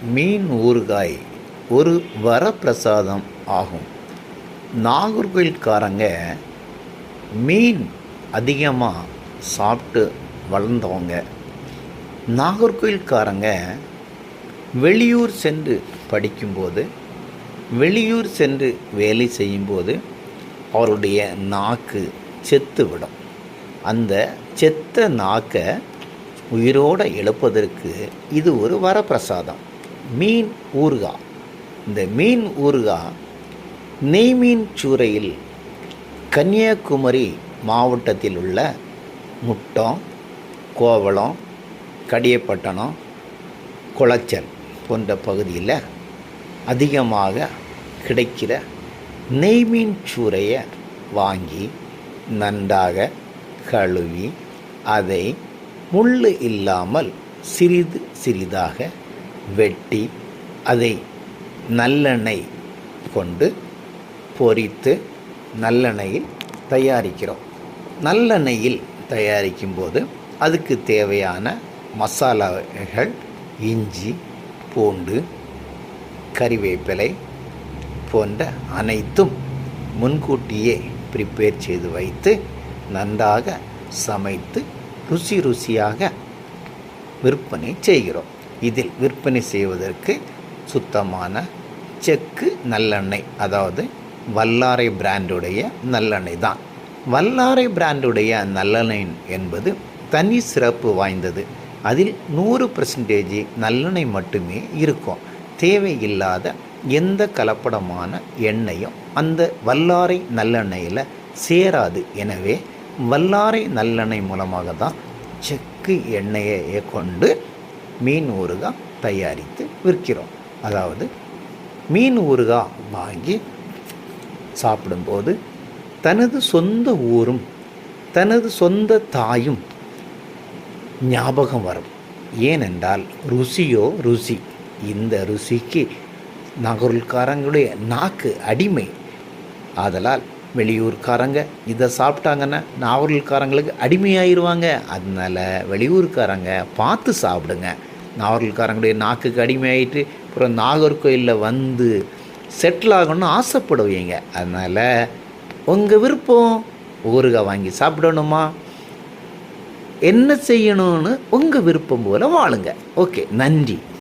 மீன் ஊறுகாய் ஒரு வரப்பிரசாதம் ஆகும். நாகர்கோயில்காரங்க மீன் அதிகமாக சாப்பிட்டு வளர்ந்தவங்க. நாகர்கோயில்காரங்க வெளியூர் சென்று படிக்கும்போது, வெளியூர் சென்று வேலை செய்யும்போது அவருடைய நாக்கு செத்து விடும். அந்த செத்த நாக்கை உயிரோடு எழுப்பதற்கு இது ஒரு வரப்பிரசாதம். மீன் ஊறுகாய். இந்த மீன் ஊறுகாய் நெய்மீன் சூறையில் கன்னியாகுமரி மாவட்டத்தில் உள்ள முட்டம், கோவளம், கடியப்பட்டணம், குளச்சல் போன்ற பகுதியில் அதிகமாக கிடைக்கிற நெய்மீன் சூறையை வாங்கி நன்றாக கழுவி அதை முள் இல்லாமல் சிறிது சிறிதாக வெட்டி அதை நல்லெண்ணெய் கொண்டு பொரித்து நல்லெண்ணெயில் தயாரிக்கிறோம். நல்லெண்ணெயில் தயாரிக்கும்போது அதுக்கு தேவையான மசாலாகள் இஞ்சி, பூண்டு, கறிவேப்பிலை போன்ற அனைத்தும் முன்கூட்டியே ப்ரிப்பேர் செய்து வைத்து நன்றாக சமைத்து ருசியாக விற்பனை செய்கிறோம். இதில் விற்பனை செய்வதற்கு சுத்தமான செக்கு நல்லெண்ணெய், அதாவது வல்லாரை பிராண்டுடைய நல்லெண்ணெய் தான். வல்லாரை பிராண்டுடைய நல்லெண்ணெய் என்பது தனி சிறப்பு வாய்ந்தது. அதில் 100% நல்லெண்ணெய் மட்டுமே இருக்கும். தேவையில்லாத எந்த கலப்படமான எண்ணெயும் அந்த வல்லாரை நல்லெண்ணெயில் சேராது. எனவே வல்லாரை நல்லெண்ணெய் மூலமாக தான் செக்கு எண்ணெயை கொண்டு மீன் ஊறுகாய் தயாரித்து விற்கிறோம். அதாவது மீன் ஊறுகாய் வாங்கி சாப்பிடும்போது தனது சொந்த ஊரும் தனது சொந்த தாயும் ஞாபகம் வரும். ஏனென்றால் ருசியோ ருசி. இந்த ருசிக்கு நாகூர்காரங்களுடைய நாக்கு அடிமை. ஆதலால் வெளியூர்காரங்க இதை சாப்பிட்டாங்கன்னா நாகூர்காரங்களுக்கு அடிமையாயிருவாங்க. அதனால் வெளியூர்காரங்க பார்த்து சாப்பிடுங்க. நாகூர்காரங்களுடைய நாக்குக்கு அடிமையாயிட்டு அப்புறம் நாகர்கோயிலில் வந்து செட்டில் ஆகணும்னு ஆசைப்படுவீங்க. அதனால் உங்கள் விருப்பம். ஊறுகாய் வாங்கி சாப்பிடணுமா, என்ன செய்யணும்னு உங்கள் விருப்பம் போல் வாழுங்க. ஓகே, நன்றி.